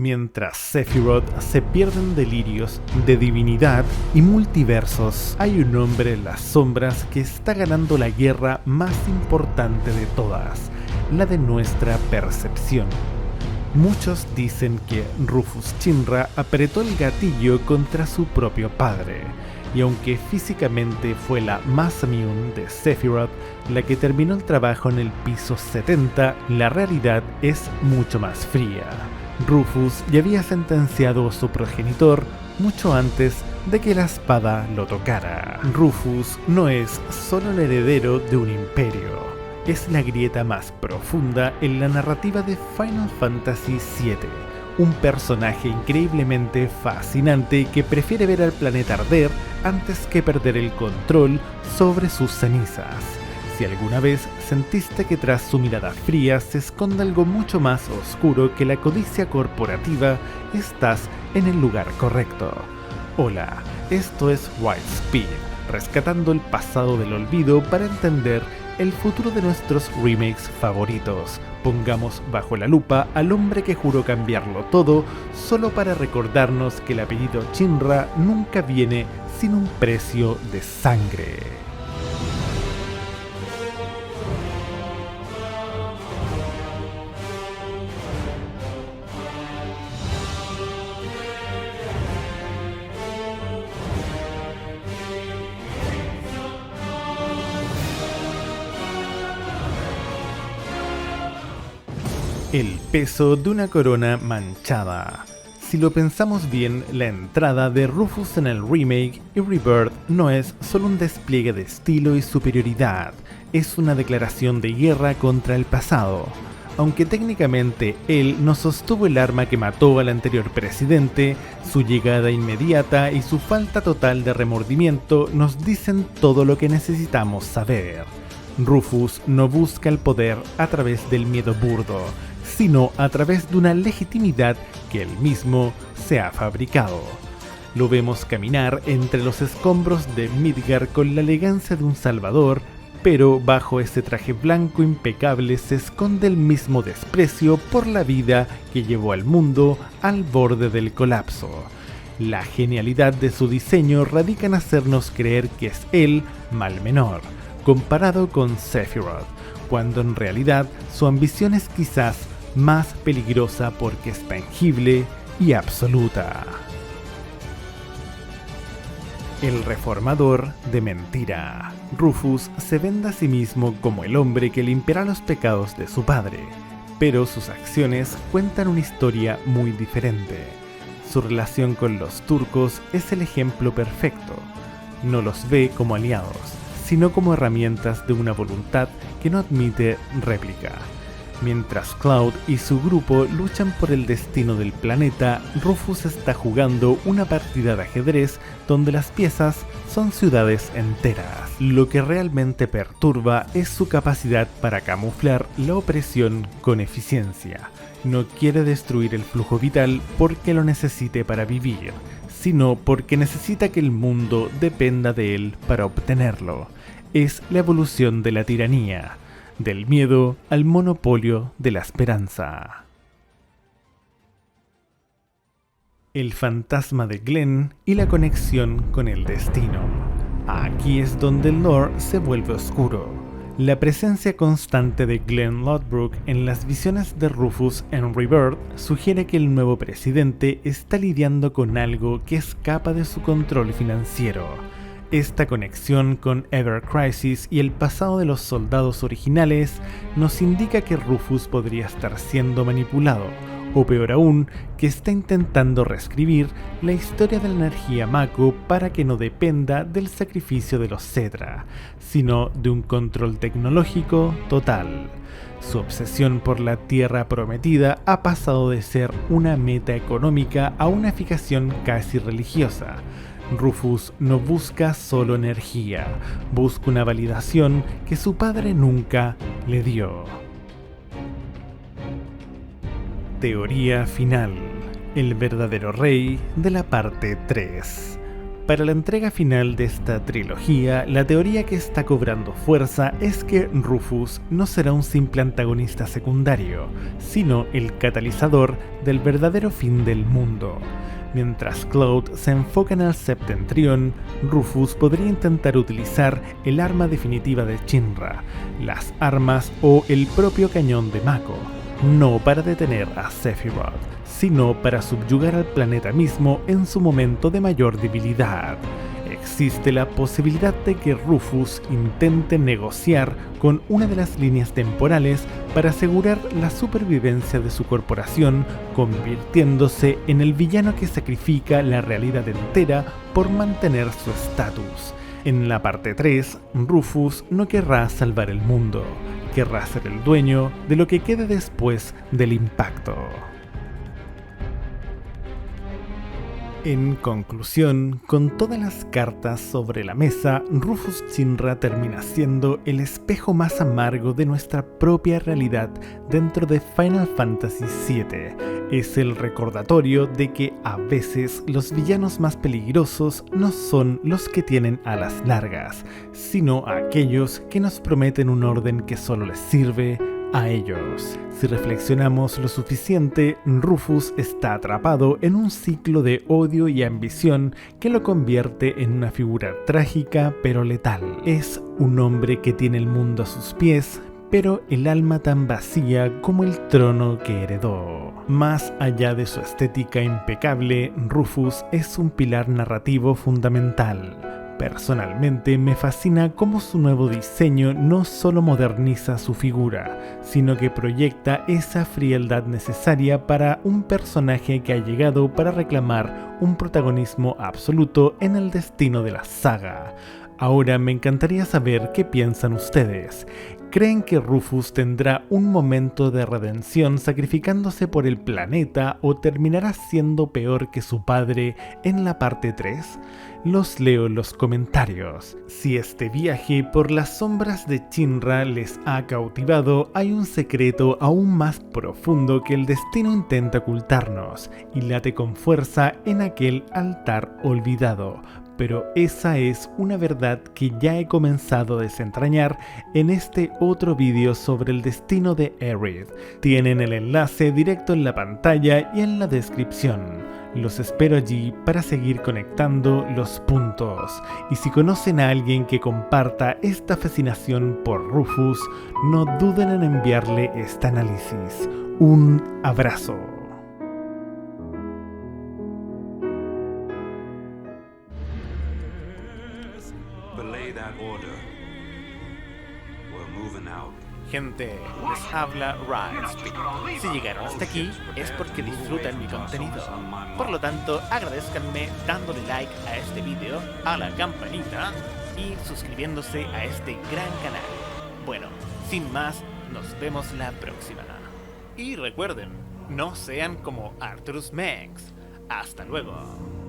Mientras Sephiroth se pierde en delirios de divinidad y multiversos, hay un hombre en las sombras que está ganando la guerra más importante de todas, la de nuestra percepción. Muchos dicen que Rufus Shinra apretó el gatillo contra su propio padre, y aunque físicamente fue la Masamune de Sephiroth la que terminó el trabajo en el piso 70, la realidad es mucho más fría. Rufus ya había sentenciado a su progenitor mucho antes de que la espada lo tocara. Rufus no es solo el heredero de un imperio, es la grieta más profunda en la narrativa de Final Fantasy VII, un personaje increíblemente fascinante que prefiere ver al planeta arder antes que perder el control sobre sus cenizas. Si alguna vez sentiste que tras su mirada fría se esconde algo mucho más oscuro que la codicia corporativa, estás en el lugar correcto. Hola, esto es Wildspeed, rescatando el pasado del olvido para entender el futuro de nuestros remakes favoritos. Pongamos bajo la lupa al hombre que juró cambiarlo todo solo para recordarnos que el apellido Shinra nunca viene sin un precio de sangre. El peso de una corona manchada. Si lo pensamos bien, la entrada de Rufus en el remake y Rebirth no es solo un despliegue de estilo y superioridad, es una declaración de guerra contra el pasado. Aunque técnicamente él no sostuvo el arma que mató al anterior presidente, su llegada inmediata y su falta total de remordimiento nos dicen todo lo que necesitamos saber. Rufus no busca el poder a través del miedo burdo, sino a través de una legitimidad que él mismo se ha fabricado. Lo vemos caminar entre los escombros de Midgar con la elegancia de un salvador, pero bajo ese traje blanco impecable se esconde el mismo desprecio por la vida que llevó al mundo al borde del colapso. La genialidad de su diseño radica en hacernos creer que es el mal menor, comparado con Sephiroth, cuando en realidad su ambición es quizás más peligrosa porque es tangible y absoluta. El reformador de mentira. Rufus se vende a sí mismo como el hombre que limpiará los pecados de su padre, pero sus acciones cuentan una historia muy diferente. Su relación con los turcos es el ejemplo perfecto. No los ve como aliados, sino como herramientas de una voluntad que no admite réplica. Mientras Cloud y su grupo luchan por el destino del planeta, Rufus está jugando una partida de ajedrez donde las piezas son ciudades enteras. Lo que realmente perturba es su capacidad para camuflar la opresión con eficiencia. No quiere destruir el flujo vital porque lo necesite para vivir, sino porque necesita que el mundo dependa de él para obtenerlo. Es la evolución de la tiranía, del miedo al monopolio de la esperanza. El fantasma de Glenn y la conexión con el destino. Aquí es donde el lore se vuelve oscuro. La presencia constante de Glenn Lodbrok en las visiones de Rufus en Rebirth sugiere que el nuevo presidente está lidiando con algo que escapa de su control financiero. Esta conexión con Ever Crisis y el pasado de los soldados originales nos indica que Rufus podría estar siendo manipulado, o peor aún, que está intentando reescribir la historia de la energía Mako para que no dependa del sacrificio de los Cetra, sino de un control tecnológico total. Su obsesión por la Tierra Prometida ha pasado de ser una meta económica a una fijación casi religiosa. Rufus no busca solo energía, busca una validación que su padre nunca le dio. Teoría final. El verdadero rey de la parte 3. para la entrega final de esta trilogía, la teoría que está cobrando fuerza es que Rufus no será un simple antagonista secundario, sino el catalizador del verdadero fin del mundo. Mientras Cloud se enfoca en el Septentrion, Rufus podría intentar utilizar el arma definitiva de Shinra, las armas o el propio cañón de Mako, no para detener a Sephiroth, sino para subyugar al planeta mismo en su momento de mayor debilidad. Existe la posibilidad de que Rufus intente negociar con una de las líneas temporales para asegurar la supervivencia de su corporación, convirtiéndose en el villano que sacrifica la realidad entera por mantener su estatus. En la parte 3, Rufus no querrá salvar el mundo, querrá ser el dueño de lo que quede después del impacto. En conclusión, con todas las cartas sobre la mesa, Rufus Shinra termina siendo el espejo más amargo de nuestra propia realidad dentro de Final Fantasy VII. Es el recordatorio de que a veces los villanos más peligrosos no son los que tienen alas largas, sino aquellos que nos prometen un orden que solo les sirve a ellos. Si reflexionamos lo suficiente, Rufus está atrapado en un ciclo de odio y ambición que lo convierte en una figura trágica pero letal. Es un hombre que tiene el mundo a sus pies, pero el alma tan vacía como el trono que heredó. Más allá de su estética impecable, Rufus es un pilar narrativo fundamental. Personalmente me fascina cómo su nuevo diseño no solo moderniza su figura, sino que proyecta esa frialdad necesaria para un personaje que ha llegado para reclamar un protagonismo absoluto en el destino de la saga. Ahora me encantaría saber qué piensan ustedes. ¿Creen que Rufus tendrá un momento de redención sacrificándose por el planeta o terminará siendo peor que su padre en la parte 3? Los leo en los comentarios. Si este viaje por las sombras de Shinra les ha cautivado, hay un secreto aún más profundo que el destino intenta ocultarnos y late con fuerza en aquel altar olvidado. Pero esa es una verdad que ya he comenzado a desentrañar en este otro vídeo sobre el destino de Aerith. Tienen el enlace directo en la pantalla y en la descripción. Los espero allí para seguir conectando los puntos. Y si conocen a alguien que comparta esta fascinación por Rufus, no duden en enviarle este análisis. Un abrazo. Belay that order. We're moving out. Gente, les habla Ryan. Si llegaron hasta aquí es porque disfrutan mi contenido. Por lo tanto, agradezcanme dándole like a este video, a la campanita y suscribiéndose a este gran canal. Bueno, sin más, nos vemos la próxima. Y recuerden, no sean como Arthurus Mengs. Hasta luego.